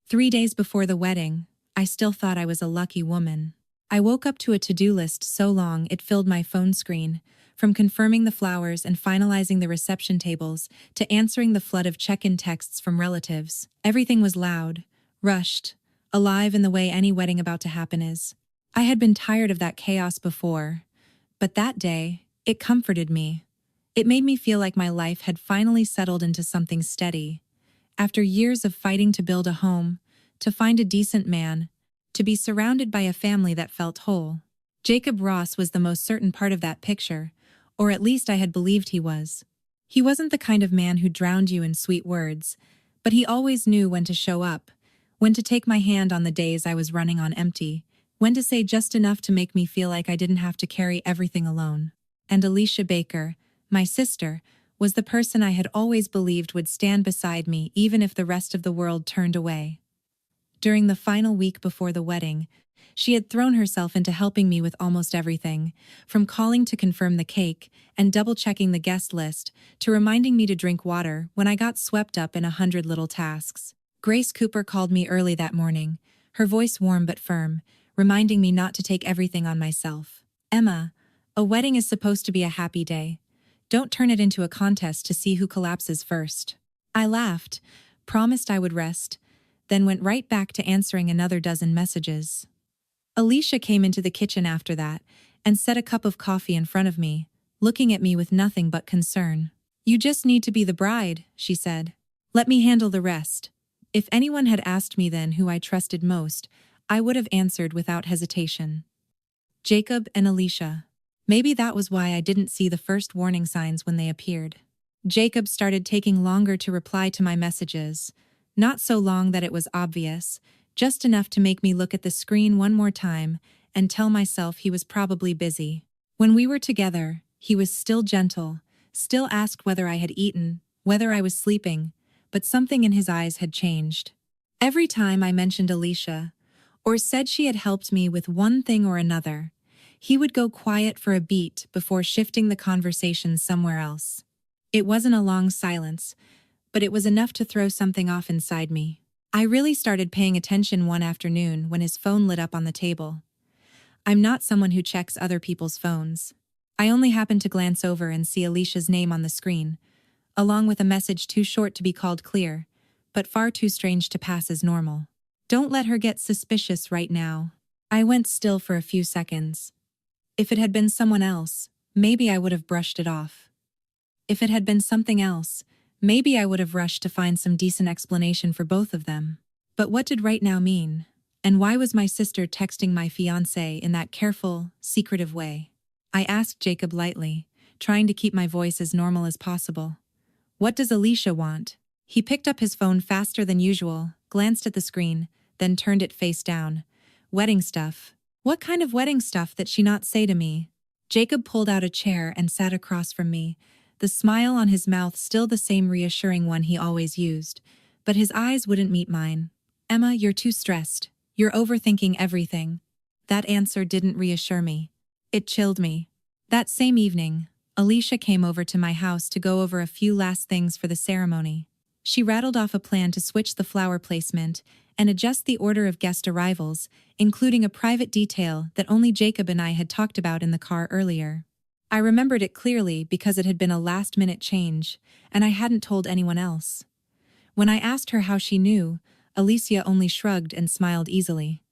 3 days before the wedding, I still thought I was a lucky woman. I woke up to a to-do list so long it filled my phone screen, from confirming the flowers and finalizing the reception tables to answering the flood of check-in texts from relatives. Everything was loud, rushed, alive in the way any wedding about to happen is. I had been tired of that chaos before, but that day, it comforted me. It made me feel like my life had finally settled into something steady. After years of fighting to build a home, to find a decent man, to be surrounded by a family that felt whole. Jacob Ross was the most certain part of that picture, or at least I had believed he was. He wasn't the kind of man who drowned you in sweet words, but he always knew when to show up, when to take my hand on the days I was running on empty, when to say just enough to make me feel like I didn't have to carry everything alone. And Alicia Baker, my sister, was the person I had always believed would stand beside me even if the rest of the world turned away. During the final week before the wedding, she had thrown herself into helping me with almost everything, from calling to confirm the cake and double-checking the guest list to reminding me to drink water when I got swept up in 100 little tasks. Grace Cooper called me early that morning, her voice warm but firm, reminding me not to take everything on myself. "Emma, a wedding is supposed to be a happy day. Don't turn it into a contest to see who collapses first." I laughed, promised I would rest, then went right back to answering another dozen messages. Alicia came into the kitchen after that and set a cup of coffee in front of me, looking at me with nothing but concern. "You just need to be the bride," she said. "Let me handle the rest." If anyone had asked me then who I trusted most, I would have answered without hesitation. Jacob and Alicia. Maybe that was why I didn't see the first warning signs when they appeared. Jacob started taking longer to reply to my messages. Not so long that it was obvious, just enough to make me look at the screen one more time and tell myself he was probably busy. When we were together, he was still gentle, still asked whether I had eaten, whether I was sleeping, but something in his eyes had changed. Every time I mentioned Alicia, or said she had helped me with one thing or another, he would go quiet for a beat before shifting the conversation somewhere else. It wasn't a long silence, but it was enough to throw something off inside me. I really started paying attention one afternoon when his phone lit up on the table. I'm not someone who checks other people's phones. I only happened to glance over and see Alicia's name on the screen, along with a message too short to be called clear, but far too strange to pass as normal. "Don't let her get suspicious right now." I went still for a few seconds. If it had been someone else, maybe I would have brushed it off. If it had been something else, maybe I would have rushed to find some decent explanation for both of them. But what did right now mean? And why was my sister texting my fiancé in that careful, secretive way? I asked Jacob lightly, trying to keep my voice as normal as possible. "What does Alicia want?" He picked up his phone faster than usual, glanced at the screen, then turned it face down. "Wedding stuff." "What kind of wedding stuff that she not say to me?" Jacob pulled out a chair and sat across from me, the smile on his mouth still the same reassuring one he always used, but his eyes wouldn't meet mine. "Emma, you're too stressed. You're overthinking everything." That answer didn't reassure me. It chilled me. That same evening, Alicia came over to my house to go over a few last things for the ceremony. She rattled off a plan to switch the flower placement and adjust the order of guest arrivals, including a private detail that only Jacob and I had talked about in the car earlier. I remembered it clearly because it had been a last-minute change, and I hadn't told anyone else. When I asked her how she knew, Alicia only shrugged and smiled easily.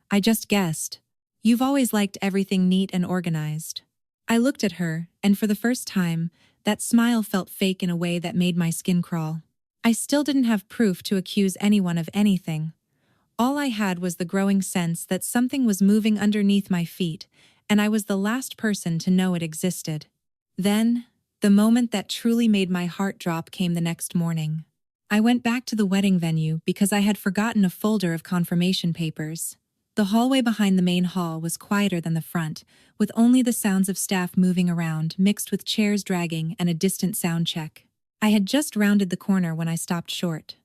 "I just guessed. You've always liked everything neat and organized." I looked at her, and for the first time, that smile felt fake in a way that made my skin crawl. I still didn't have proof to accuse anyone of anything. All I had was the growing sense that something was moving underneath my feet, and I was the last person to know it existed. Then, the moment that truly made my heart drop came the next morning. I went back to the wedding venue because I had forgotten a folder of confirmation papers. The hallway behind the main hall was quieter than the front, with only the sounds of staff moving around mixed with chairs dragging and a distant sound check. I had just rounded the corner when I stopped short.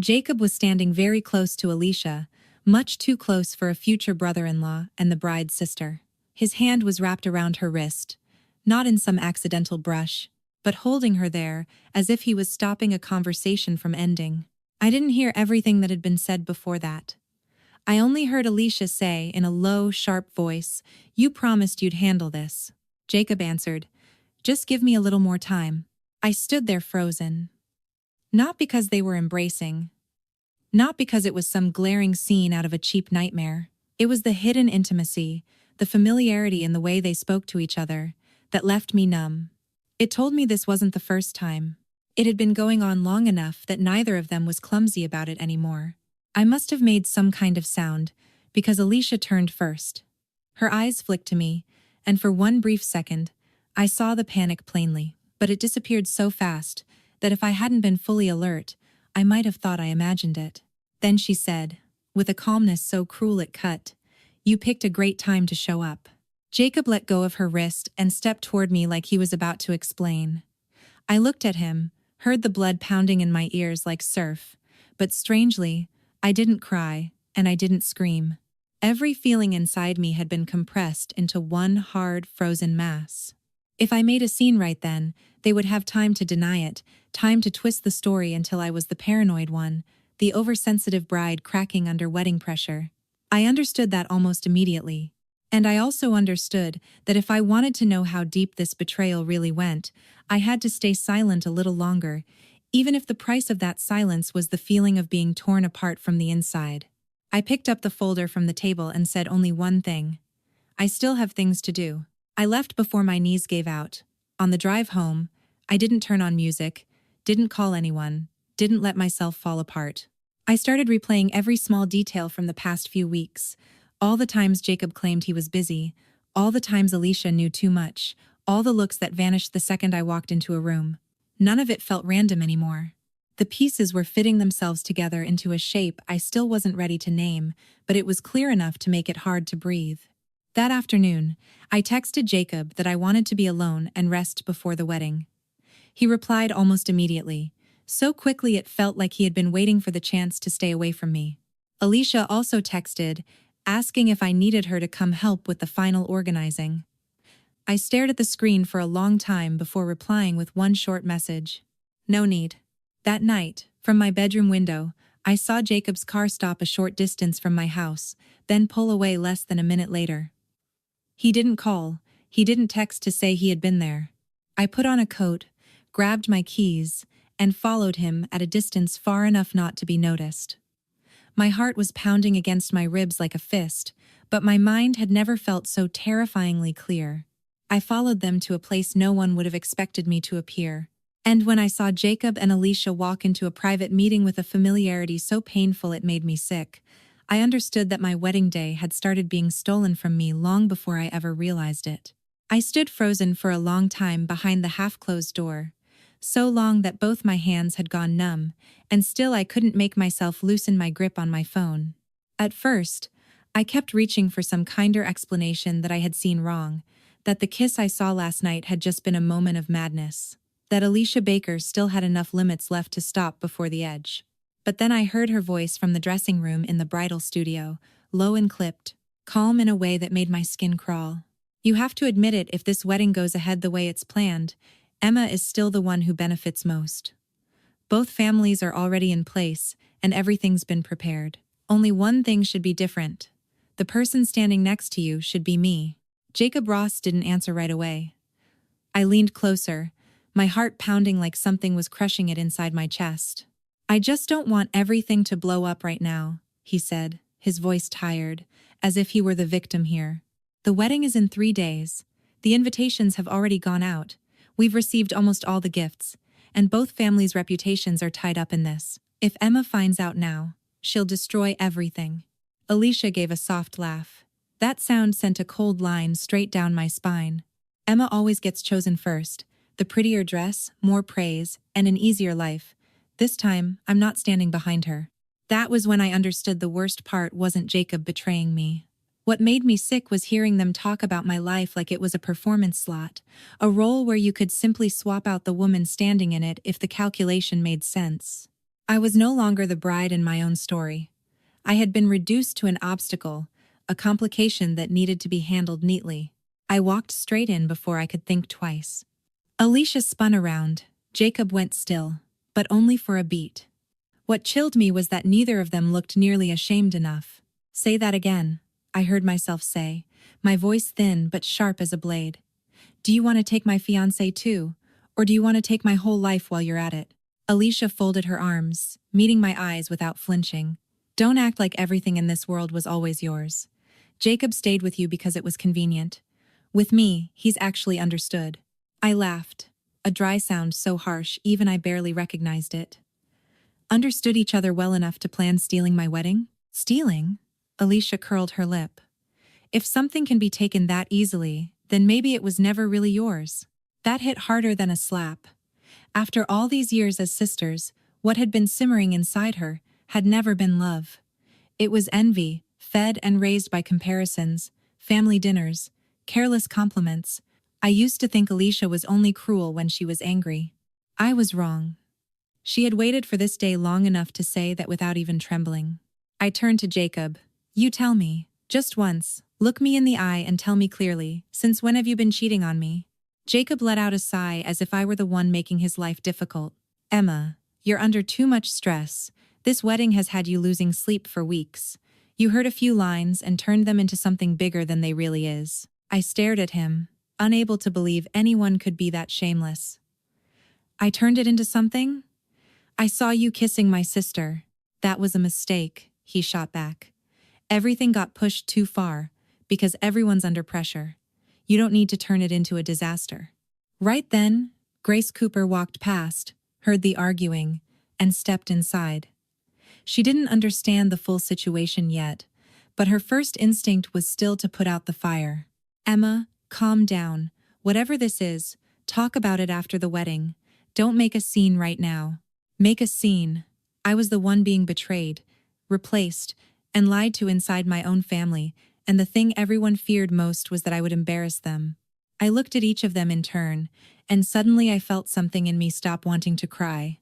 Jacob was standing very close to Alicia, much too close for a future brother-in-law and the bride's sister. His hand was wrapped around her wrist, not in some accidental brush, but holding her there as if he was stopping a conversation from ending. I didn't hear everything that had been said before that. I only heard Alicia say in a low, sharp voice, "You promised you'd handle this." Jacob answered, "Just give me a little more time." I stood there frozen. Not because they were embracing. Not because it was some glaring scene out of a cheap nightmare. It was the hidden intimacy, the familiarity in the way they spoke to each other, that left me numb. It told me this wasn't the first time. It had been going on long enough that neither of them was clumsy about it anymore. I must have made some kind of sound, because Alicia turned first. Her eyes flicked to me, and for one brief second, I saw the panic plainly, but it disappeared so fast that if I hadn't been fully alert, I might have thought I imagined it. Then she said, with a calmness so cruel it cut, "You picked a great time to show up." Jacob let go of her wrist and stepped toward me like he was about to explain. I looked at him, heard the blood pounding in my ears like surf, but strangely, I didn't cry, and I didn't scream. Every feeling inside me had been compressed into one hard, frozen mass. If I made a scene right then, they would have time to deny it, time to twist the story until I was the paranoid one, the oversensitive bride cracking under wedding pressure. I understood that almost immediately. And I also understood that if I wanted to know how deep this betrayal really went, I had to stay silent a little longer, even if the price of that silence was the feeling of being torn apart from the inside. I picked up the folder from the table and said only one thing. "I still have things to do." I left before my knees gave out. On the drive home, I didn't turn on music, didn't call anyone, didn't let myself fall apart. I started replaying every small detail from the past few weeks. All the times Jacob claimed he was busy, all the times Alicia knew too much, all the looks that vanished the second I walked into a room. None of it felt random anymore. The pieces were fitting themselves together into a shape I still wasn't ready to name, but it was clear enough to make it hard to breathe. That afternoon, I texted Jacob that I wanted to be alone and rest before the wedding. He replied almost immediately. So quickly it felt like he had been waiting for the chance to stay away from me. Alicia also texted, asking if I needed her to come help with the final organizing. I stared at the screen for a long time before replying with one short message. No need. That night, from my bedroom window, I saw Jacob's car stop a short distance from my house, then pull away less than a minute later. He didn't call, he didn't text to say he had been there. I put on a coat, grabbed my keys, and followed him at a distance far enough not to be noticed. My heart was pounding against my ribs like a fist, but my mind had never felt so terrifyingly clear. I followed them to a place no one would have expected me to appear. And when I saw Jacob and Alicia walk into a private meeting with a familiarity so painful it made me sick, I understood that my wedding day had started being stolen from me long before I ever realized it. I stood frozen for a long time behind the half-closed door. So long that both my hands had gone numb, and still I couldn't make myself loosen my grip on my phone. At first, I kept reaching for some kinder explanation that I had seen wrong, that the kiss I saw last night had just been a moment of madness, that Alicia Baker still had enough limits left to stop before the edge. But then I heard her voice from the dressing room in the bridal studio, low and clipped, calm in a way that made my skin crawl. "You have to admit it, if this wedding goes ahead the way it's planned, Emma is still the one who benefits most. Both families are already in place, and everything's been prepared. Only one thing should be different. The person standing next to you should be me." Jacob Ross didn't answer right away. I leaned closer, my heart pounding like something was crushing it inside my chest. "I just don't want everything to blow up right now," he said, his voice tired, as if he were the victim here. "The wedding is in 3 days. The invitations have already gone out. We've received almost all the gifts, and both families' reputations are tied up in this. If Emma finds out now, she'll destroy everything." Alicia gave a soft laugh. That sound sent a cold line straight down my spine. Emma always gets chosen first. The prettier dress, more praise, and an easier life. This time, I'm not standing behind her. That was when I understood the worst part wasn't Jacob betraying me. What made me sick was hearing them talk about my life like it was a performance slot, a role where you could simply swap out the woman standing in it if the calculation made sense. I was no longer the bride in my own story. I had been reduced to an obstacle, a complication that needed to be handled neatly. I walked straight in before I could think twice. Alicia spun around. Jacob went still, but only for a beat. What chilled me was that neither of them looked nearly ashamed enough. "Say that again," I heard myself say, my voice thin but sharp as a blade. "Do you want to take my fiancé too? Or do you want to take my whole life while you're at it?" Alicia folded her arms, meeting my eyes without flinching. "Don't act like everything in this world was always yours. Jacob stayed with you because it was convenient. With me, he's actually understood." I laughed, a dry sound so harsh even I barely recognized it. "Understood each other well enough to plan stealing my wedding?" "Stealing?" Alicia curled her lip. "If something can be taken that easily, then maybe it was never really yours." That hit harder than a slap. After all these years as sisters, what had been simmering inside her had never been love. It was envy, fed and raised by comparisons, family dinners, careless compliments. I used to think Alicia was only cruel when she was angry. I was wrong. She had waited for this day long enough to say that without even trembling. I turned to Jacob. "You tell me, just once, look me in the eye and tell me clearly, since when have you been cheating on me?" Jacob let out a sigh as if I were the one making his life difficult. "Emma, you're under too much stress. This wedding has had you losing sleep for weeks. You heard a few lines and turned them into something bigger than they really is." I stared at him, unable to believe anyone could be that shameless. "I turned it into something? I saw you kissing my sister." "That was a mistake," he shot back. "Everything got pushed too far, because everyone's under pressure. You don't need to turn it into a disaster." Right then, Grace Cooper walked past, heard the arguing, and stepped inside. She didn't understand the full situation yet, but her first instinct was still to put out the fire. "Emma, calm down. Whatever this is, talk about it after the wedding. Don't make a scene right now." Make a scene. I was the one being betrayed, replaced, and lied to inside my own family, and the thing everyone feared most was that I would embarrass them. I looked at each of them in turn, and suddenly I felt something in me stop wanting to cry.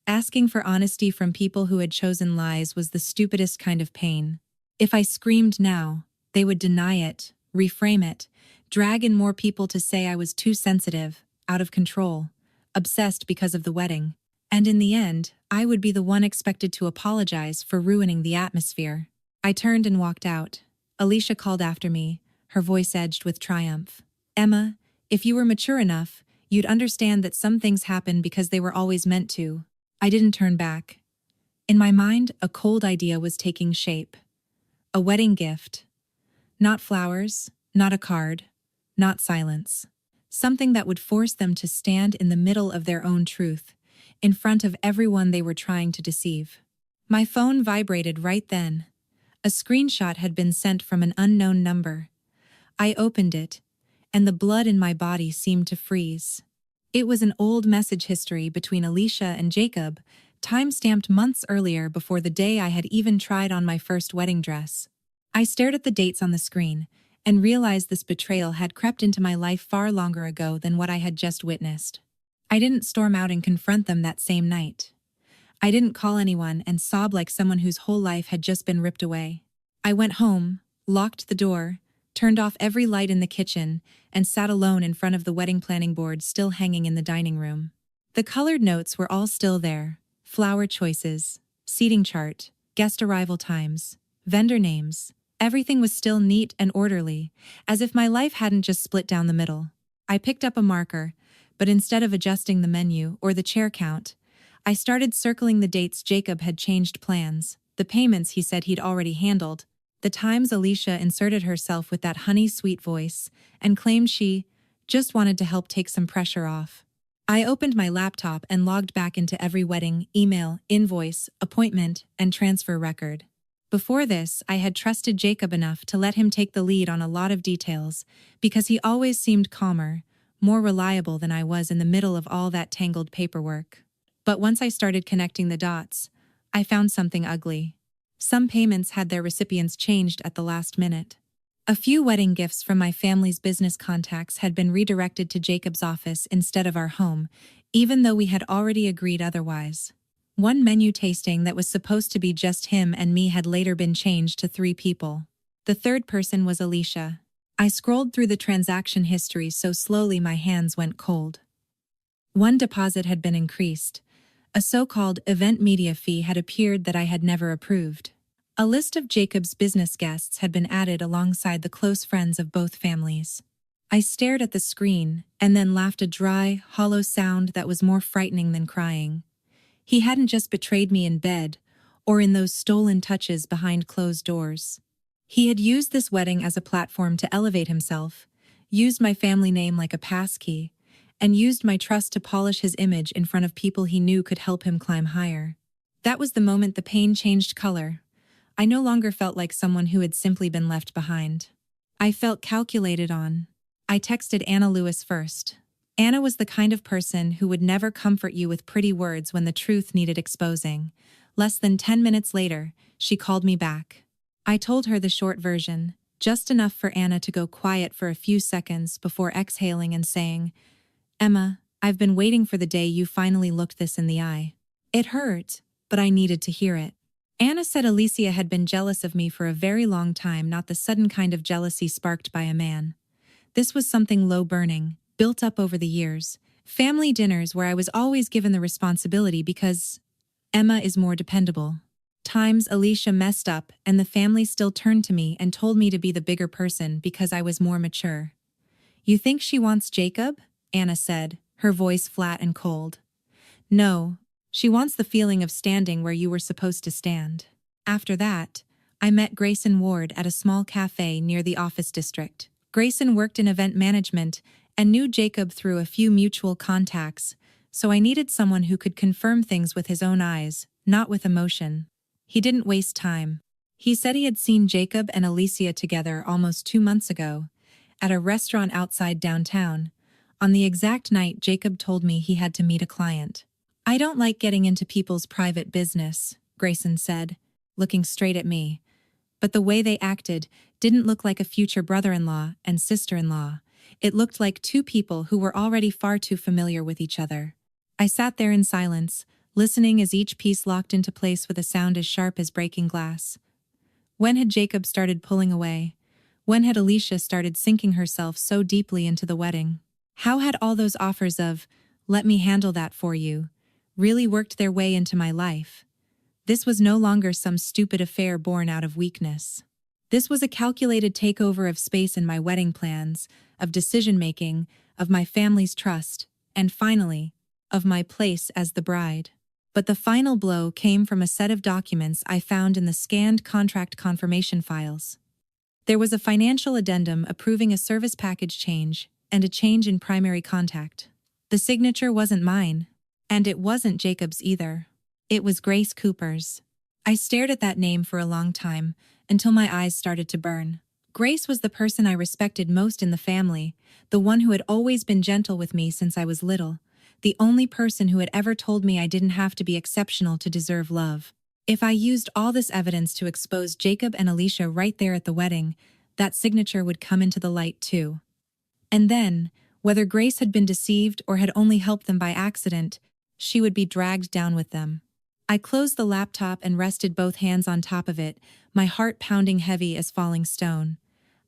Asking for honesty from people who had chosen lies was the stupidest kind of pain. If I screamed now, they would deny it, reframe it, drag in more people to say I was too sensitive, out of control, obsessed because of the wedding. And in the end, I would be the one expected to apologize for ruining the atmosphere. I turned and walked out. Alicia called after me, her voice edged with triumph. "Emma, if you were mature enough, you'd understand that some things happen because they were always meant to." I didn't turn back. In my mind, a cold idea was taking shape. A wedding gift. Not flowers, not a card, not silence. Something that would force them to stand in the middle of their own truth, in front of everyone they were trying to deceive. My phone vibrated right then. A screenshot had been sent from an unknown number. I opened it, and the blood in my body seemed to freeze. It was an old message history between Alicia and Jacob, time-stamped months earlier before the day I had even tried on my first wedding dress. I stared at the dates on the screen, and realized this betrayal had crept into my life far longer ago than what I had just witnessed. I didn't storm out and confront them that same night. I didn't call anyone and sob like someone whose whole life had just been ripped away. I went home, locked the door, turned off every light in the kitchen, and sat alone in front of the wedding planning board still hanging in the dining room. The colored notes were all still there: flower choices, seating chart, guest arrival times, vendor names. Everything was still neat and orderly, as if my life hadn't just split down the middle. I picked up a marker, but instead of adjusting the menu or the chair count, I started circling the dates Jacob had changed plans, the payments he said he'd already handled, the times Alicia inserted herself with that honey-sweet voice and claimed she just wanted to help take some pressure off. I opened my laptop and logged back into every wedding, email, invoice, appointment, and transfer record. Before this, I had trusted Jacob enough to let him take the lead on a lot of details, because he always seemed calmer, more reliable than I was in the middle of all that tangled paperwork. But once I started connecting the dots, I found something ugly. Some payments had their recipients changed at the last minute. A few wedding gifts from my family's business contacts had been redirected to Jacob's office instead of our home, even though we had already agreed otherwise. One menu tasting that was supposed to be just him and me had later been changed to 3 people. The third person was Alicia. I scrolled through the transaction history so slowly my hands went cold. One deposit had been increased, A so-called event media fee had appeared that I had never approved. A list of Jacob's business guests had been added alongside the close friends of both families. I stared at the screen and then laughed a dry, hollow sound that was more frightening than crying. He hadn't just betrayed me in bed or in those stolen touches behind closed doors. He had used this wedding as a platform to elevate himself, used my family name like a passkey, and used my trust to polish his image in front of people he knew could help him climb higher. That was the moment the pain changed color. I no longer felt like someone who had simply been left behind. I felt calculated on. I texted Anna Lewis first. Anna was the kind of person who would never comfort you with pretty words when the truth needed exposing. Less than 10 minutes later, she called me back. I told her the short version, just enough for Anna to go quiet for a few seconds before exhaling and saying, "Emma, I've been waiting for the day you finally looked this in the eye." It hurt, but I needed to hear it. Anna said Alicia had been jealous of me for a very long time, not the sudden kind of jealousy sparked by a man. This was something low-burning, built up over the years. Family dinners where I was always given the responsibility because Emma is more dependable. Times Alicia messed up and the family still turned to me and told me to be the bigger person because I was more mature. "You think she wants Jacob?" Anna said, her voice flat and cold. "No, she wants the feeling of standing where you were supposed to stand." After that, I met Grayson Ward at a small cafe near the office district. Grayson worked in event management and knew Jacob through a few mutual contacts, so I needed someone who could confirm things with his own eyes, not with emotion. He didn't waste time. He said he had seen Jacob and Alicia together almost 2 months ago, at a restaurant outside downtown, on the exact night Jacob told me he had to meet a client. "I don't like getting into people's private business," Grayson said, looking straight at me. But the way they acted didn't look like a future brother-in-law and sister-in-law. It looked like two people who were already far too familiar with each other. I sat there in silence, listening as each piece locked into place with a sound as sharp as breaking glass. When had Jacob started pulling away? When had Alicia started sinking herself so deeply into the wedding? How had all those offers of, "Let me handle that for you," really worked their way into my life? This was no longer some stupid affair born out of weakness. This was a calculated takeover of space in my wedding plans, of decision-making, of my family's trust, and finally, of my place as the bride. But the final blow came from a set of documents I found in the scanned contract confirmation files. There was a financial addendum approving a service package change and a change in primary contact. The signature wasn't mine, and it wasn't Jacob's either. It was Grace Cooper's. I stared at that name for a long time, until my eyes started to burn. Grace was the person I respected most in the family, the one who had always been gentle with me since I was little, the only person who had ever told me I didn't have to be exceptional to deserve love. If I used all this evidence to expose Jacob and Alicia right there at the wedding, that signature would come into the light too. And then, whether Grace had been deceived or had only helped them by accident, she would be dragged down with them. I closed the laptop and rested both hands on top of it, my heart pounding heavy as falling stone.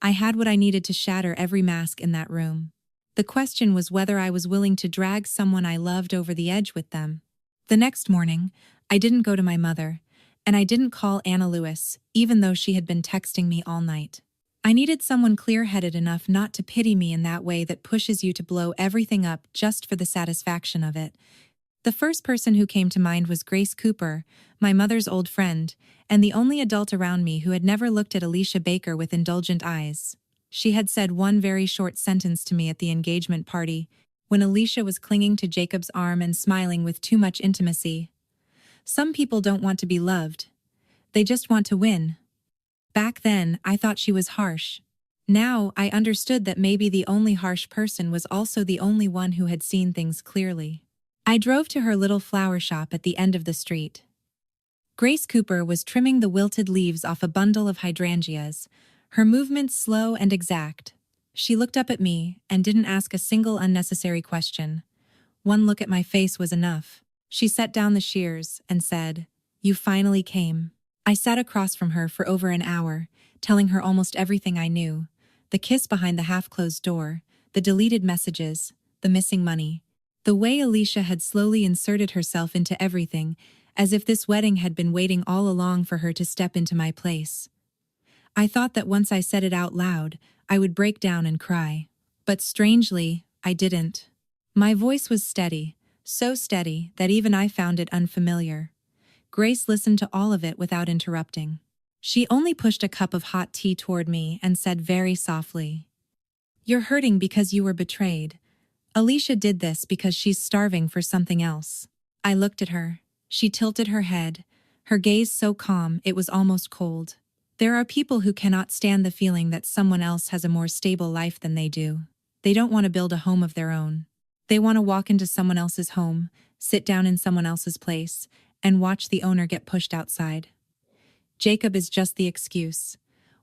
I had what I needed to shatter every mask in that room. The question was whether I was willing to drag someone I loved over the edge with them. The next morning, I didn't go to my mother, and I didn't call Anna Lewis, even though she had been texting me all night. I needed someone clear-headed enough not to pity me in that way that pushes you to blow everything up just for the satisfaction of it. The first person who came to mind was Grace Cooper, my mother's old friend, and the only adult around me who had never looked at Alicia Baker with indulgent eyes. She had said one very short sentence to me at the engagement party, when Alicia was clinging to Jacob's arm and smiling with too much intimacy. "Some people don't want to be loved. They just want to win." Back then, I thought she was harsh. Now, I understood that maybe the only harsh person was also the only one who had seen things clearly. I drove to her little flower shop at the end of the street. Grace Cooper was trimming the wilted leaves off a bundle of hydrangeas, her movements slow and exact. She looked up at me and didn't ask a single unnecessary question. One look at my face was enough. She set down the shears and said, "You finally came." I sat across from her for over an hour, telling her almost everything I knew. The kiss behind the half-closed door, the deleted messages, the missing money. The way Alicia had slowly inserted herself into everything, as if this wedding had been waiting all along for her to step into my place. I thought that once I said it out loud, I would break down and cry. But strangely, I didn't. My voice was steady, so steady that even I found it unfamiliar. Grace listened to all of it without interrupting. She only pushed a cup of hot tea toward me and said very softly, "You're hurting because you were betrayed. Alicia did this because she's starving for something else." I looked at her. She tilted her head, her gaze so calm it was almost cold. There are people who cannot stand the feeling that someone else has a more stable life than they do. They don't want to build a home of their own. They want to walk into someone else's home, sit down in someone else's place, and watch the owner get pushed outside. Jacob is just the excuse.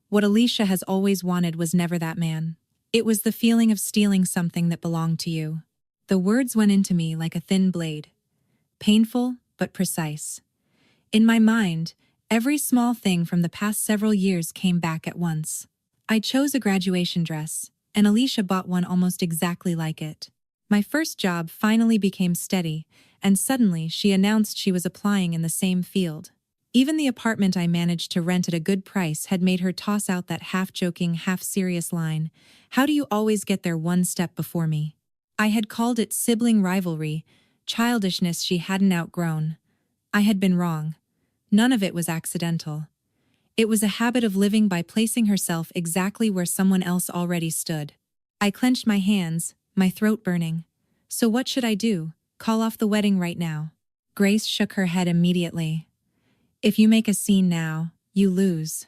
What Alicia has always wanted was never that man. It was the feeling of stealing something that belonged to you. The words went into me like a thin blade. Painful, but precise. In my mind, every small thing from the past several years came back at once. I chose a graduation dress, and Alicia bought one almost exactly like it. My first job finally became steady, and suddenly she announced she was applying in the same field. Even the apartment I managed to rent at a good price had made her toss out that half-joking, half-serious line, "How do you always get there one step before me?" I had called it sibling rivalry, childishness she hadn't outgrown. I had been wrong. None of it was accidental. It was a habit of living by placing herself exactly where someone else already stood. I clenched my hands, my throat burning. So what should I do? Call off the wedding right now? Grace shook her head immediately. "If you make a scene now, you lose."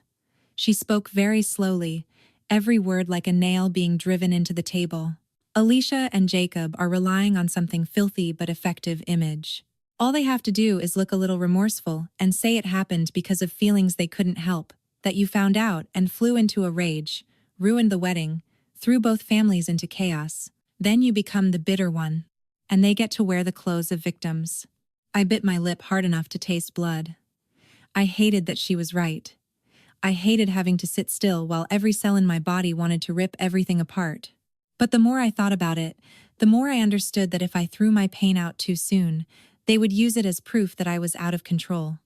She spoke very slowly, every word like a nail being driven into the table. "Alicia and Jacob are relying on something filthy but effective image. All they have to do is look a little remorseful and say it happened because of feelings they couldn't help, that you found out and flew into a rage, ruined the wedding, threw both families into chaos. Then you become the bitter one, and they get to wear the clothes of victims." I bit my lip hard enough to taste blood. I hated that she was right. I hated having to sit still while every cell in my body wanted to rip everything apart. But the more I thought about it, the more I understood that if I threw my pain out too soon, they would use it as proof that I was out of control.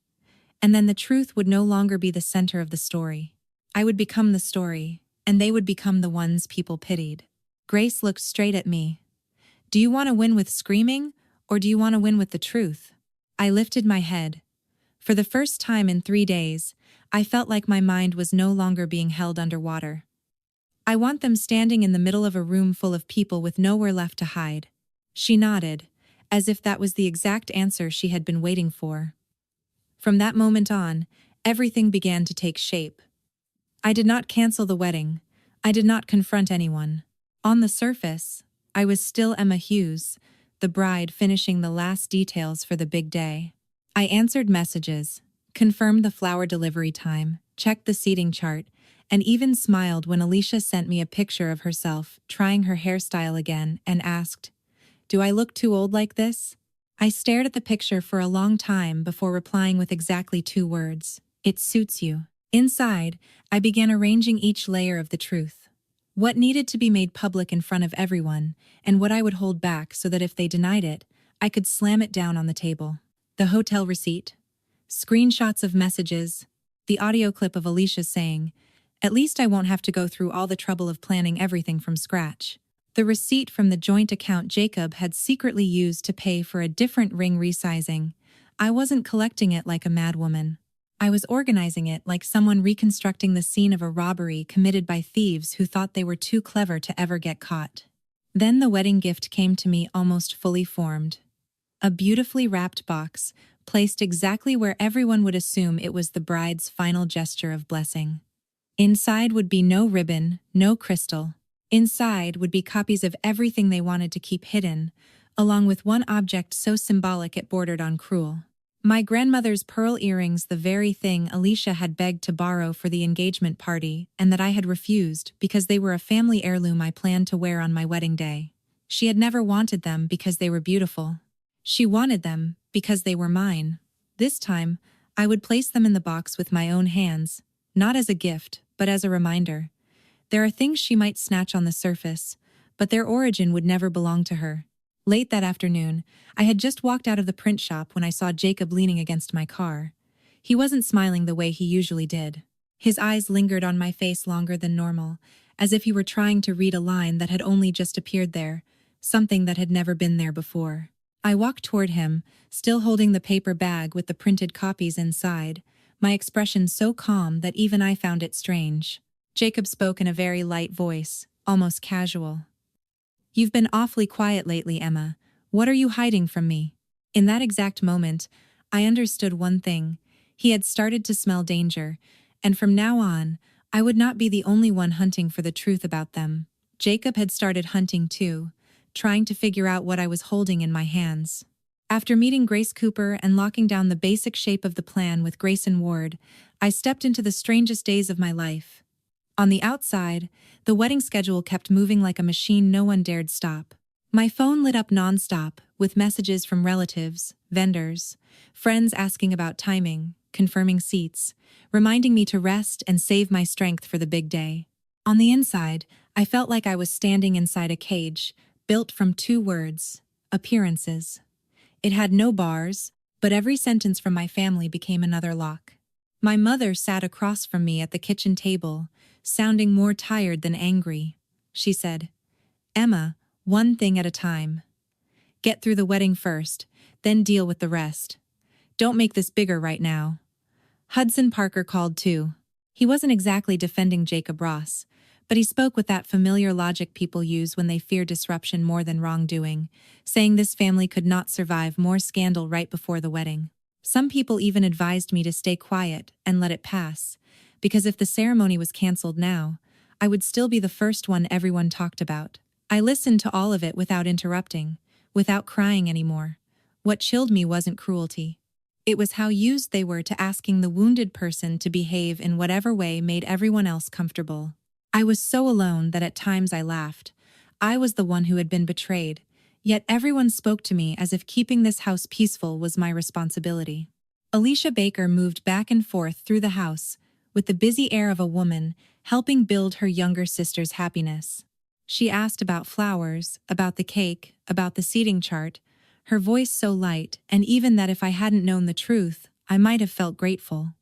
And then the truth would no longer be the center of the story. I would become the story, and they would become the ones people pitied. Grace looked straight at me. "Do you want to win with screaming, or do you want to win with the truth?" I lifted my head. For the first time in 3 days, I felt like my mind was no longer being held underwater. "I want them standing in the middle of a room full of people with nowhere left to hide." She nodded, as if that was the exact answer she had been waiting for. From that moment on, everything began to take shape. I did not cancel the wedding. I did not confront anyone. On the surface, I was still Emma Hughes, the bride finishing the last details for the big day. I answered messages, confirmed the flower delivery time, checked the seating chart, and even smiled when Alicia sent me a picture of herself trying her hairstyle again and asked, "Do I look too old like this?" I stared at the picture for a long time before replying with exactly 2 words, "It suits you." Inside, I began arranging each layer of the truth. What needed to be made public in front of everyone, and what I would hold back so that if they denied it, I could slam it down on the table. The hotel receipt, screenshots of messages, the audio clip of Alicia saying, "At least I won't have to go through all the trouble of planning everything from scratch." The receipt from the joint account Jacob had secretly used to pay for a different ring resizing. I wasn't collecting it like a madwoman. I was organizing it like someone reconstructing the scene of a robbery committed by thieves who thought they were too clever to ever get caught. Then the wedding gift came to me almost fully formed. A beautifully wrapped box, placed exactly where everyone would assume it was the bride's final gesture of blessing. Inside would be no ribbon, no crystal. Inside would be copies of everything they wanted to keep hidden, along with one object so symbolic it bordered on cruel. My grandmother's pearl earrings, the very thing Alicia had begged to borrow for the engagement party and that I had refused because they were a family heirloom I planned to wear on my wedding day. She had never wanted them because they were beautiful. She wanted them because they were mine. This time, I would place them in the box with my own hands, not as a gift, but as a reminder. There are things she might snatch on the surface, but their origin would never belong to her. Late that afternoon, I had just walked out of the print shop when I saw Jacob leaning against my car. He wasn't smiling the way he usually did. His eyes lingered on my face longer than normal, as if he were trying to read a line that had only just appeared there, something that had never been there before. I walked toward him, still holding the paper bag with the printed copies inside, my expression so calm that even I found it strange. Jacob spoke in a very light voice, almost casual. "You've been awfully quiet lately, Emma. What are you hiding from me?" In that exact moment, I understood one thing. He had started to smell danger, and from now on, I would not be the only one hunting for the truth about them. Jacob had started hunting too, trying to figure out what I was holding in my hands. After meeting Grace Cooper and locking down the basic shape of the plan with Grayson Ward, I stepped into the strangest days of my life. On the outside, the wedding schedule kept moving like a machine no one dared stop. My phone lit up nonstop, with messages from relatives, vendors, friends asking about timing, confirming seats, reminding me to rest and save my strength for the big day. On the inside, I felt like I was standing inside a cage, built from two words: appearances. It had no bars, but every sentence from my family became another lock. My mother sat across from me at the kitchen table, sounding more tired than angry. She said, "Emma, one thing at a time. Get through the wedding first, then deal with the rest. Don't make this bigger right now." Hudson Parker called too. He wasn't exactly defending Jacob Ross, but he spoke with that familiar logic people use when they fear disruption more than wrongdoing, saying this family could not survive more scandal right before the wedding. Some people even advised me to stay quiet and let it pass, because if the ceremony was canceled now, I would still be the first one everyone talked about. I listened to all of it without interrupting, without crying anymore. What chilled me wasn't cruelty. It was how used they were to asking the wounded person to behave in whatever way made everyone else comfortable. I was so alone that at times I laughed. I was the one who had been betrayed, yet everyone spoke to me as if keeping this house peaceful was my responsibility. Alicia Baker moved back and forth through the house, with the busy air of a woman helping build her younger sister's happiness. She asked about flowers, about the cake, about the seating chart, her voice so light, and even that if I hadn't known the truth, I might have felt grateful.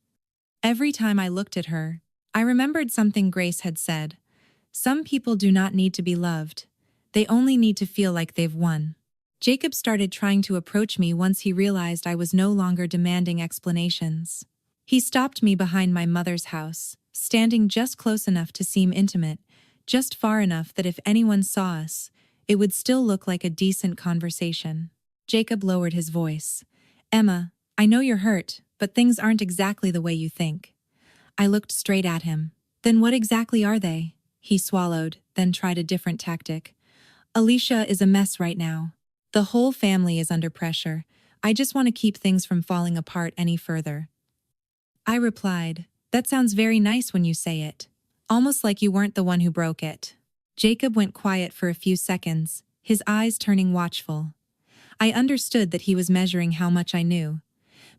Every time I looked at her, I remembered something Grace had said. Some people do not need to be loved. They only need to feel like they've won. Jacob started trying to approach me once he realized I was no longer demanding explanations. He stopped me behind my mother's house, standing just close enough to seem intimate, just far enough that if anyone saw us, it would still look like a decent conversation. Jacob lowered his voice. "Emma, I know you're hurt, but things aren't exactly the way you think." I looked straight at him. "Then what exactly are they?" He swallowed, then tried a different tactic. "Alicia is a mess right now. The whole family is under pressure. I just want to keep things from falling apart any further." I replied, "That sounds very nice when you say it. Almost like you weren't the one who broke it." Jacob went quiet for a few seconds, his eyes turning watchful. I understood that he was measuring how much I knew.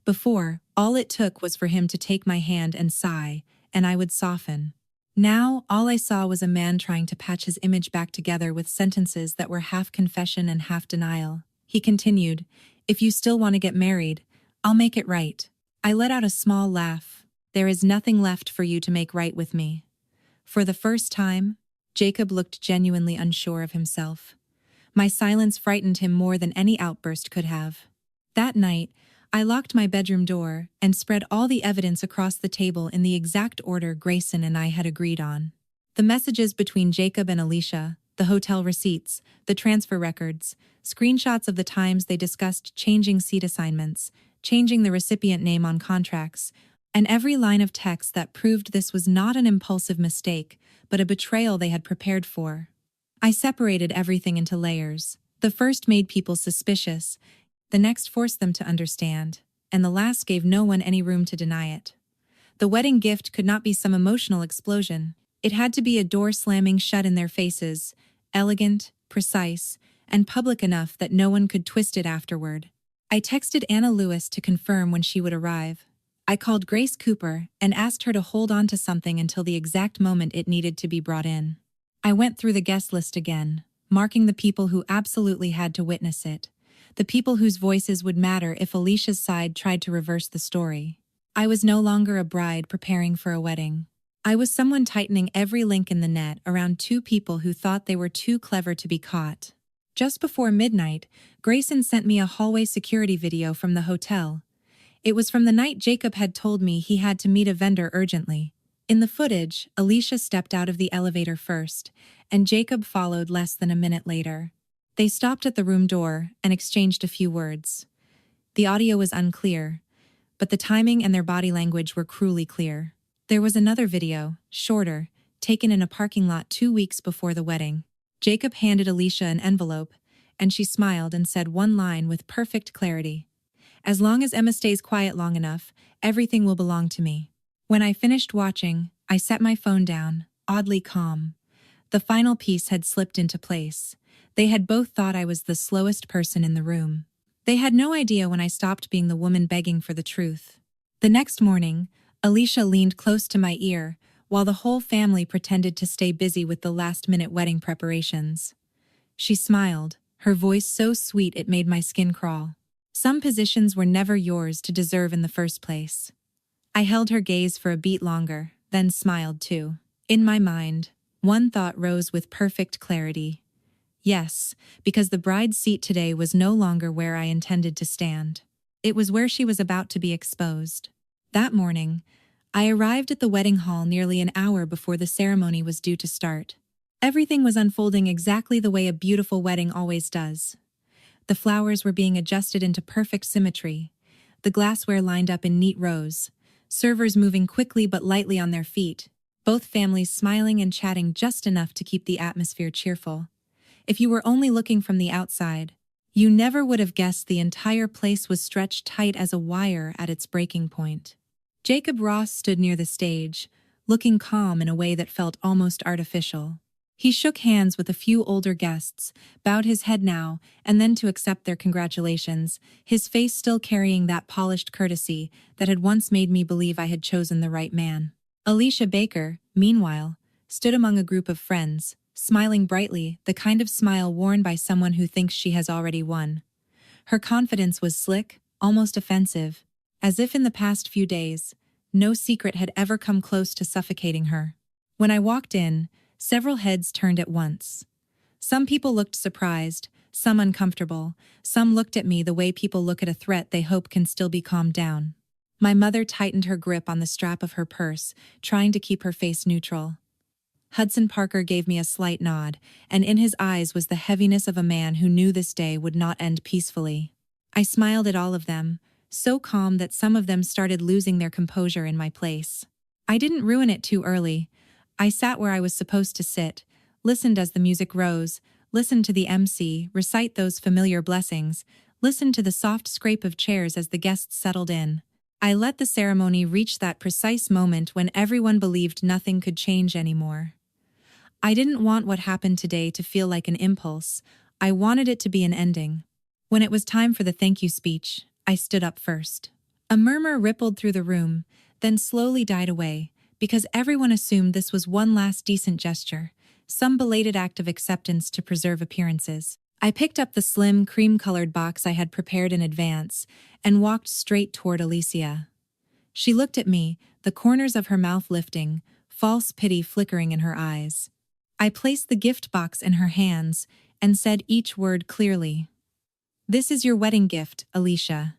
Before, all it took was for him to take my hand and sigh, and I would soften. Now, all I saw was a man trying to patch his image back together with sentences that were half confession and half denial. He continued, "If you still want to get married, I'll make it right." I let out a small laugh. "There is nothing left for you to make right with me." For the first time, Jacob looked genuinely unsure of himself. My silence frightened him more than any outburst could have. That night, I locked my bedroom door and spread all the evidence across the table in the exact order Grayson and I had agreed on. The messages between Jacob and Alicia, the hotel receipts, the transfer records, screenshots of the times they discussed changing seat assignments, changing the recipient name on contracts, and every line of text that proved this was not an impulsive mistake, but a betrayal they had prepared for. I separated everything into layers. The first made people suspicious, the next forced them to understand, and the last gave no one any room to deny it. The wedding gift could not be some emotional explosion. It had to be a door slamming shut in their faces, elegant, precise, and public enough that no one could twist it afterward. I texted Anna Lewis to confirm when she would arrive. I called Grace Cooper and asked her to hold on to something until the exact moment it needed to be brought in. I went through the guest list again. marking the people who absolutely had to witness it. The people whose voices would matter if Alicia's side tried to reverse the story. I was no longer a bride preparing for a wedding. I was someone tightening every link in the net around two people who thought they were too clever to be caught. Just before midnight, Grayson sent me a hallway security video from the hotel. It was from the night Jacob had told me he had to meet a vendor urgently. In the footage, Alicia stepped out of the elevator first, and Jacob followed less than a minute later. They stopped at the room door and exchanged a few words. The audio was unclear, but the timing and their body language were cruelly clear. There was another video, shorter, taken in a parking lot 2 weeks before the wedding. Jacob handed Alicia an envelope, and she smiled and said one line with perfect clarity. "As long as Emma stays quiet long enough, everything will belong to me." When I finished watching, I set my phone down, oddly calm. The final piece had slipped into place. They had both thought I was the slowest person in the room. They had no idea when I stopped being the woman begging for the truth. The next morning, Alicia leaned close to my ear, while the whole family pretended to stay busy with the last-minute wedding preparations. She smiled, her voice so sweet it made my skin crawl. "Some positions were never yours to deserve in the first place." I held her gaze for a beat longer, then smiled too. In my mind, one thought rose with perfect clarity. Yes, because the bride's seat today was no longer where I intended to stand. It was where she was about to be exposed. That morning, I arrived at the wedding hall nearly an hour before the ceremony was due to start. Everything was unfolding exactly the way a beautiful wedding always does. The flowers were being adjusted into perfect symmetry, the glassware lined up in neat rows, servers moving quickly but lightly on their feet, both families smiling and chatting just enough to keep the atmosphere cheerful. If you were only looking from the outside, you never would have guessed the entire place was stretched tight as a wire at its breaking point. Jacob Ross stood near the stage, looking calm in a way that felt almost artificial. He shook hands with a few older guests, bowed his head now and then to accept their congratulations, his face still carrying that polished courtesy that had once made me believe I had chosen the right man. Alicia Baker, meanwhile, stood among a group of friends, smiling brightly, the kind of smile worn by someone who thinks she has already won. Her confidence was slick, almost offensive, as if in the past few days, no secret had ever come close to suffocating her. When I walked in, several heads turned at once. Some people looked surprised, some uncomfortable, some looked at me the way people look at a threat they hope can still be calmed down. My mother tightened her grip on the strap of her purse, trying to keep her face neutral. Hudson Parker gave me a slight nod, and in his eyes was the heaviness of a man who knew this day would not end peacefully. I smiled at all of them, so calm that some of them started losing their composure in my place. I didn't ruin it too early. I sat where I was supposed to sit, listened as the music rose, listened to the MC recite those familiar blessings, listened to the soft scrape of chairs as the guests settled in. I let the ceremony reach that precise moment when everyone believed nothing could change anymore. I didn't want what happened today to feel like an impulse. I wanted it to be an ending. When it was time for the thank you speech, I stood up first. A murmur rippled through the room, then slowly died away, because everyone assumed this was one last decent gesture, some belated act of acceptance to preserve appearances. I picked up the slim, cream-colored box I had prepared in advance and walked straight toward Alicia. She looked at me, the corners of her mouth lifting, false pity flickering in her eyes. I placed the gift box in her hands and said each word clearly. "This is your wedding gift, Alicia.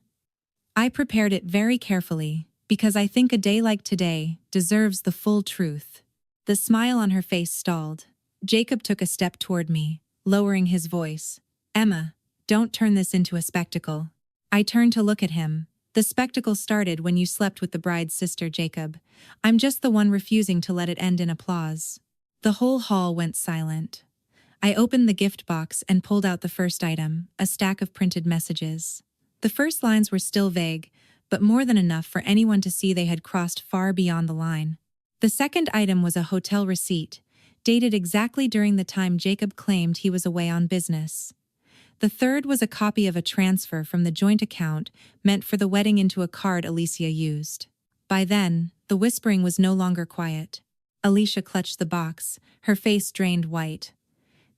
I prepared it very carefully, because I think a day like today deserves the full truth." The smile on her face stalled. Jacob took a step toward me, lowering his voice. "Emma, don't turn this into a spectacle." I turned to look at him. "The spectacle started when you slept with the bride's sister, Jacob. I'm just the one refusing to let it end in applause." The whole hall went silent. I opened the gift box and pulled out the first item, a stack of printed messages. The first lines were still vague, but more than enough for anyone to see they had crossed far beyond the line. The second item was a hotel receipt, dated exactly during the time Jacob claimed he was away on business. The third was a copy of a transfer from the joint account meant for the wedding into a card Alicia used. By then, the whispering was no longer quiet. Alicia clutched the box, her face drained white.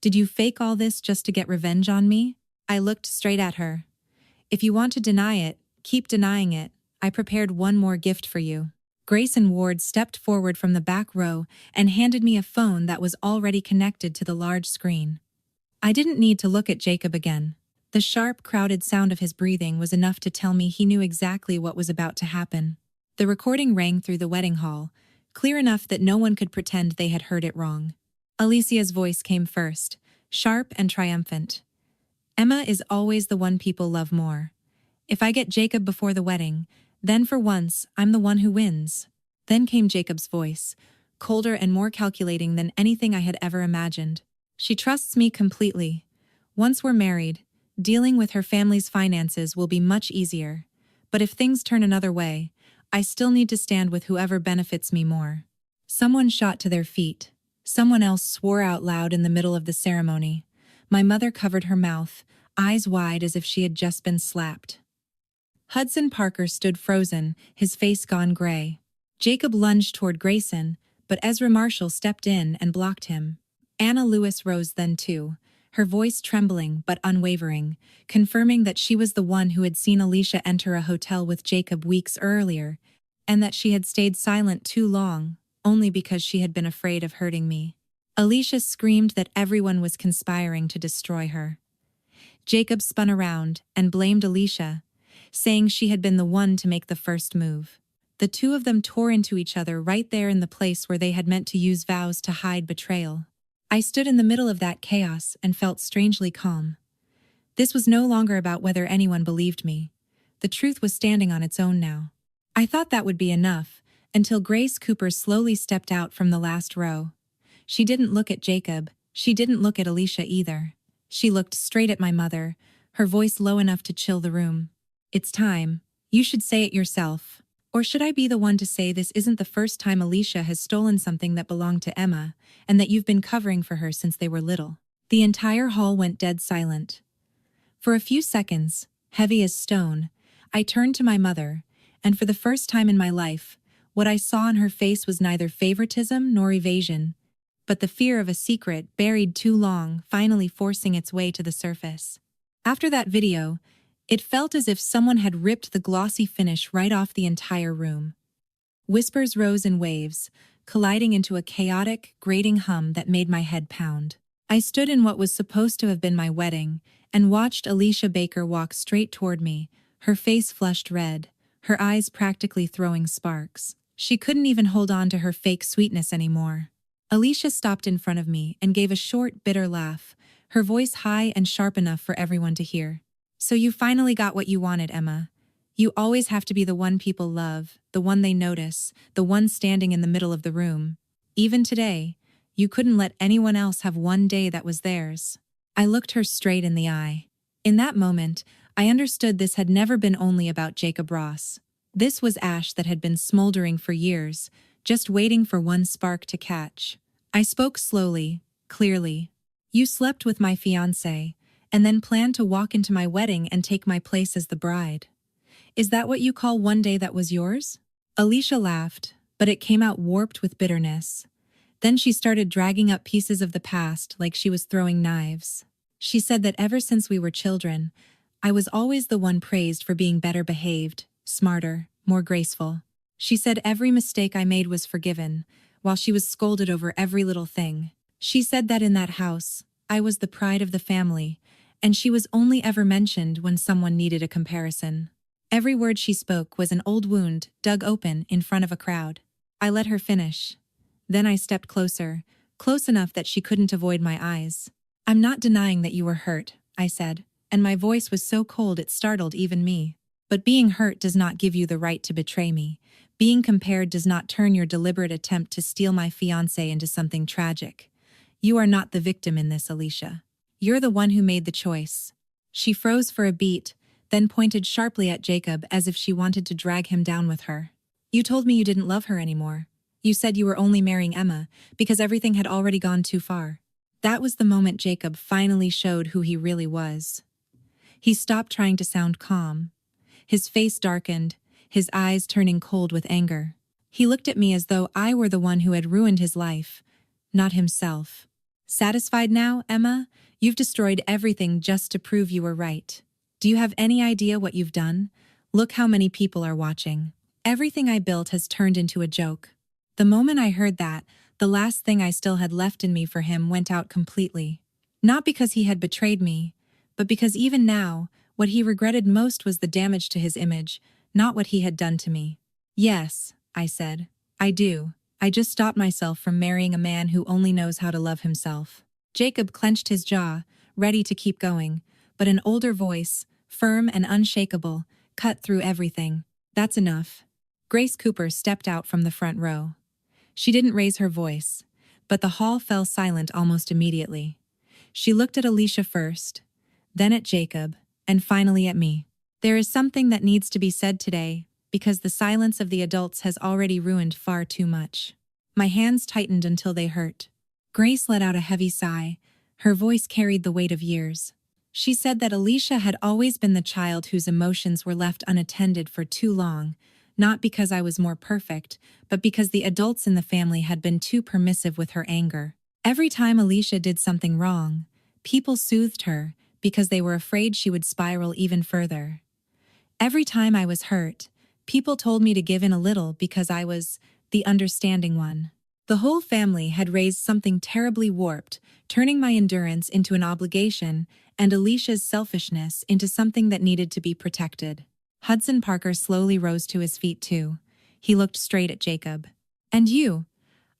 Did you fake all this just to get revenge on me? I looked straight at her. If you want to deny it, keep denying it. I prepared one more gift for you. Grayson Ward stepped forward from the back row and handed me a phone that was already connected to the large screen. I didn't need to look at Jacob again. The sharp, crowded sound of his breathing was enough to tell me he knew exactly what was about to happen. The recording rang through the wedding hall, clear enough that no one could pretend they had heard it wrong. Alicia's voice came first, sharp and triumphant. Emma is always the one people love more. If I get Jacob before the wedding, then for once, I'm the one who wins. Then came Jacob's voice, colder and more calculating than anything I had ever imagined. She trusts me completely. Once we're married, dealing with her family's finances will be much easier. But if things turn another way, I still need to stand with whoever benefits me more. Someone shot to their feet. Someone else swore out loud in the middle of the ceremony. My mother covered her mouth, eyes wide as if she had just been slapped. Hudson Parker stood frozen, his face gone gray. Jacob lunged toward Grayson, but Ezra Marshall stepped in and blocked him. Anna Lewis rose then too, her voice trembling but unwavering, confirming that she was the one who had seen Alicia enter a hotel with Jacob weeks earlier, and that she had stayed silent too long, only because she had been afraid of hurting me. Alicia screamed that everyone was conspiring to destroy her. Jacob spun around and blamed Alicia, saying she had been the one to make the first move. The two of them tore into each other right there in the place where they had meant to use vows to hide betrayal. I stood in the middle of that chaos and felt strangely calm. This was no longer about whether anyone believed me. The truth was standing on its own now. I thought that would be enough, until Grace Cooper slowly stepped out from the last row. She didn't look at Jacob, she didn't look at Alicia either. She looked straight at my mother, her voice low enough to chill the room. It's time. You should say it yourself. Or should I be the one to say this isn't the first time Alicia has stolen something that belonged to Emma, and that you've been covering for her since they were little? The entire hall went dead silent. For a few seconds, heavy as stone, I turned to my mother, and for the first time in my life, what I saw on her face was neither favoritism nor evasion, but the fear of a secret buried too long finally forcing its way to the surface. After that video, it felt as if someone had ripped the glossy finish right off the entire room. Whispers rose in waves, colliding into a chaotic, grating hum that made my head pound. I stood in what was supposed to have been my wedding and watched Alicia Baker walk straight toward me, her face flushed red, her eyes practically throwing sparks. She couldn't even hold on to her fake sweetness anymore. Alicia stopped in front of me and gave a short, bitter laugh, her voice high and sharp enough for everyone to hear. So you finally got what you wanted, Emma. You always have to be the one people love, the one they notice, the one standing in the middle of the room. Even today, you couldn't let anyone else have one day that was theirs. I looked her straight in the eye. In that moment, I understood this had never been only about Jacob Ross. This was ash that had been smoldering for years, just waiting for one spark to catch. I spoke slowly, clearly. You slept with my fiancé, and then planned to walk into my wedding and take my place as the bride. Is that what you call one day that was yours? Alicia laughed, but it came out warped with bitterness. Then she started dragging up pieces of the past like she was throwing knives. She said that ever since we were children, I was always the one praised for being better behaved, smarter, more graceful. She said every mistake I made was forgiven, while she was scolded over every little thing. She said that in that house, I was the pride of the family, and she was only ever mentioned when someone needed a comparison. Every word she spoke was an old wound dug open in front of a crowd. I let her finish. Then I stepped closer, close enough that she couldn't avoid my eyes. I'm not denying that you were hurt, I said, and my voice was so cold it startled even me. But being hurt does not give you the right to betray me. Being compared does not turn your deliberate attempt to steal my fiancé into something tragic. You are not the victim in this, Alicia. You're the one who made the choice. She froze for a beat, then pointed sharply at Jacob as if she wanted to drag him down with her. You told me you didn't love her anymore. You said you were only marrying Emma because everything had already gone too far. That was the moment Jacob finally showed who he really was. He stopped trying to sound calm. His face darkened, his eyes turning cold with anger. He looked at me as though I were the one who had ruined his life, not himself. Satisfied now, Emma? You've destroyed everything just to prove you were right. Do you have any idea what you've done? Look how many people are watching. Everything I built has turned into a joke. The moment I heard that, the last thing I still had left in me for him went out completely. Not because he had betrayed me, but because even now, what he regretted most was the damage to his image, not what he had done to me. Yes, I said. I do. I just stopped myself from marrying a man who only knows how to love himself. Jacob clenched his jaw, ready to keep going, but an older voice, firm and unshakable, cut through everything. That's enough. Grace Cooper stepped out from the front row. She didn't raise her voice, but the hall fell silent almost immediately. She looked at Alicia first, then at Jacob, and finally at me. There is something that needs to be said today, because the silence of the adults has already ruined far too much. My hands tightened until they hurt. Grace let out a heavy sigh. Her voice carried the weight of years. She said that Alicia had always been the child whose emotions were left unattended for too long, not because I was more perfect, but because the adults in the family had been too permissive with her anger. Every time Alicia did something wrong, people soothed her because they were afraid she would spiral even further. Every time I was hurt, people told me to give in a little because I was the understanding one. The whole family had raised something terribly warped, turning my endurance into an obligation and Alicia's selfishness into something that needed to be protected. Hudson Parker slowly rose to his feet too. He looked straight at Jacob. And you?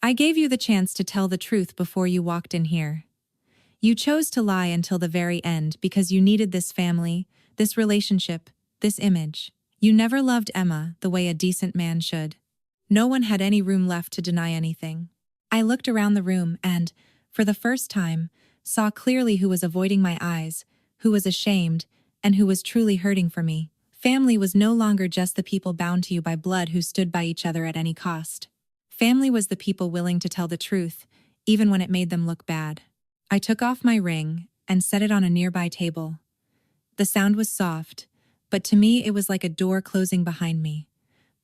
I gave you the chance to tell the truth before you walked in here. You chose to lie until the very end because you needed this family, this relationship, this image. You never loved Emma the way a decent man should. No one had any room left to deny anything. I looked around the room and, for the first time, saw clearly who was avoiding my eyes, who was ashamed, and who was truly hurting for me. Family was no longer just the people bound to you by blood who stood by each other at any cost. Family was the people willing to tell the truth, even when it made them look bad. I took off my ring and set it on a nearby table. The sound was soft, but to me it was like a door closing behind me.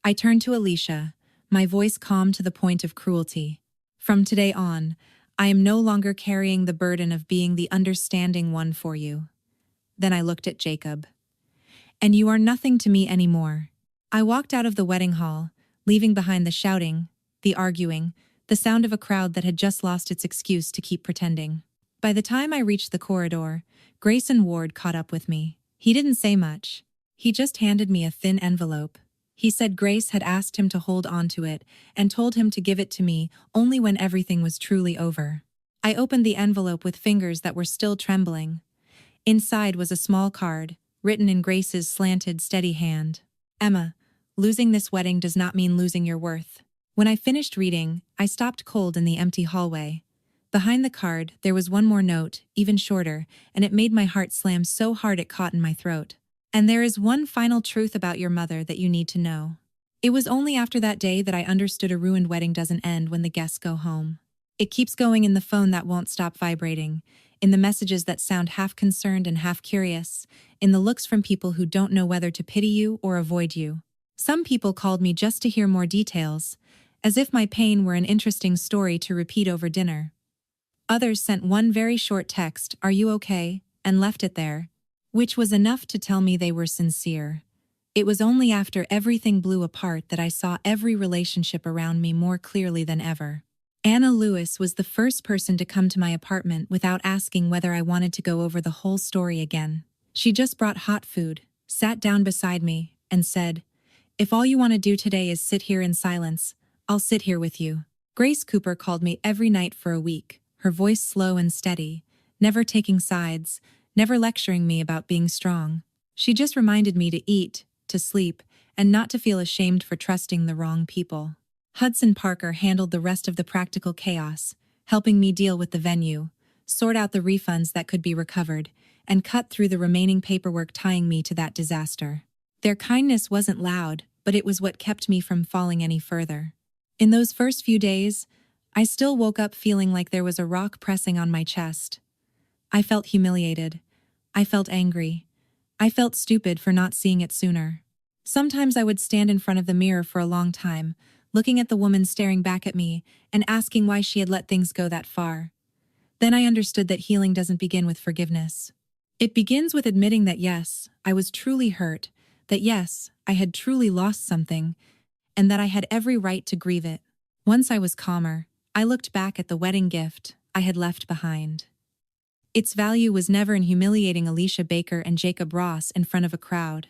I turned to Alicia, my voice calm to the point of cruelty. From today on, I am no longer carrying the burden of being the understanding one for you. Then I looked at Jacob. And you are nothing to me anymore. I walked out of the wedding hall, leaving behind the shouting, the arguing, the sound of a crowd that had just lost its excuse to keep pretending. By the time I reached the corridor, Grayson Ward caught up with me. He didn't say much. He just handed me a thin envelope. He said Grace had asked him to hold on to it and told him to give it to me only when everything was truly over. I opened the envelope with fingers that were still trembling. Inside was a small card, written in Grace's slanted, steady hand. Emma, losing this wedding does not mean losing your worth. When I finished reading, I stopped cold in the empty hallway. Behind the card, there was one more note, even shorter, and it made my heart slam so hard it caught in my throat. And there is one final truth about your mother that you need to know. It was only after that day that I understood a ruined wedding doesn't end when the guests go home. It keeps going in the phone that won't stop vibrating, in the messages that sound half concerned and half curious, in the looks from people who don't know whether to pity you or avoid you. Some people called me just to hear more details, as if my pain were an interesting story to repeat over dinner. Others sent one very short text, "Are you okay?" and left it there, which was enough to tell me they were sincere. It was only after everything blew apart that I saw every relationship around me more clearly than ever. Anna Lewis was the first person to come to my apartment without asking whether I wanted to go over the whole story again. She just brought hot food, sat down beside me, and said, "If all you want to do today is sit here in silence, I'll sit here with you." Grace Cooper called me every night for a week, her voice slow and steady, never taking sides, never lecturing me about being strong. She just reminded me to eat, to sleep, and not to feel ashamed for trusting the wrong people. Hudson Parker handled the rest of the practical chaos, helping me deal with the venue, sort out the refunds that could be recovered, and cut through the remaining paperwork tying me to that disaster. Their kindness wasn't loud, but it was what kept me from falling any further. In those first few days, I still woke up feeling like there was a rock pressing on my chest. I felt humiliated. I felt angry. I felt stupid for not seeing it sooner. Sometimes I would stand in front of the mirror for a long time, looking at the woman staring back at me and asking why she had let things go that far. Then I understood that healing doesn't begin with forgiveness. It begins with admitting that yes, I was truly hurt, that yes, I had truly lost something, and that I had every right to grieve it. Once I was calmer, I looked back at the wedding gift I had left behind. Its value was never in humiliating Alicia Baker and Jacob Ross in front of a crowd.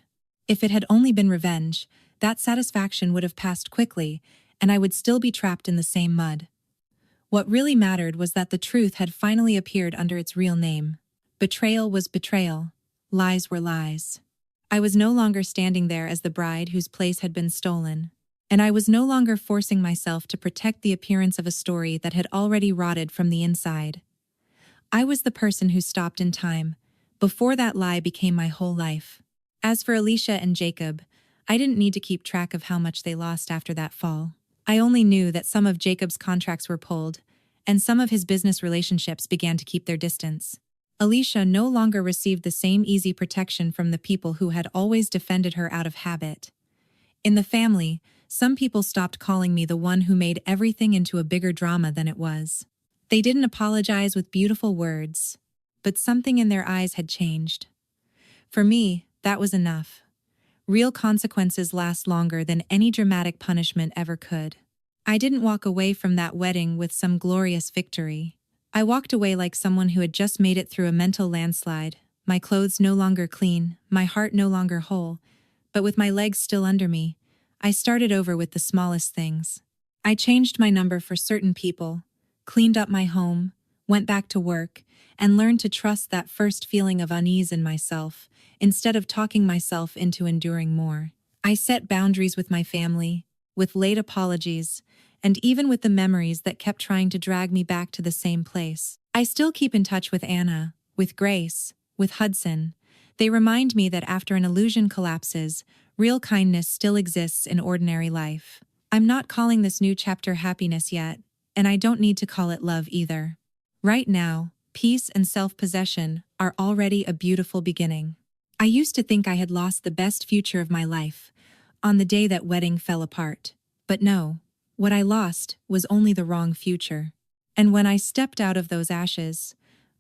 If it had only been revenge, that satisfaction would have passed quickly, and I would still be trapped in the same mud. What really mattered was that the truth had finally appeared under its real name. Betrayal was betrayal. Lies were lies. I was no longer standing there as the bride whose place had been stolen. And I was no longer forcing myself to protect the appearance of a story that had already rotted from the inside. I was the person who stopped in time, before that lie became my whole life. As for Alicia and Jacob, I didn't need to keep track of how much they lost after that fall. I only knew that some of Jacob's contracts were pulled, and some of his business relationships began to keep their distance. Alicia no longer received the same easy protection from the people who had always defended her out of habit. In the family, some people stopped calling me the one who made everything into a bigger drama than it was. They didn't apologize with beautiful words, but something in their eyes had changed. For me, that was enough. Real consequences last longer than any dramatic punishment ever could. I didn't walk away from that wedding with some glorious victory. I walked away like someone who had just made it through a mental landslide, my clothes no longer clean, my heart no longer whole, but with my legs still under me. I started over with the smallest things. I changed my number for certain people, cleaned up my home, went back to work, and learned to trust that first feeling of unease in myself, instead of talking myself into enduring more. I set boundaries with my family, with late apologies, and even with the memories that kept trying to drag me back to the same place. I still keep in touch with Anna, with Grace, with Hudson. They remind me that after an illusion collapses, real kindness still exists in ordinary life. I'm not calling this new chapter happiness yet, and I don't need to call it love either. Right now, peace and self-possession are already a beautiful beginning. I used to think I had lost the best future of my life on the day that wedding fell apart. But no, what I lost was only the wrong future. And when I stepped out of those ashes,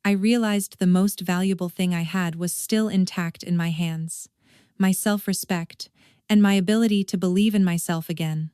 I realized the most valuable thing I had was still intact in my hands: my self-respect and my ability to believe in myself again.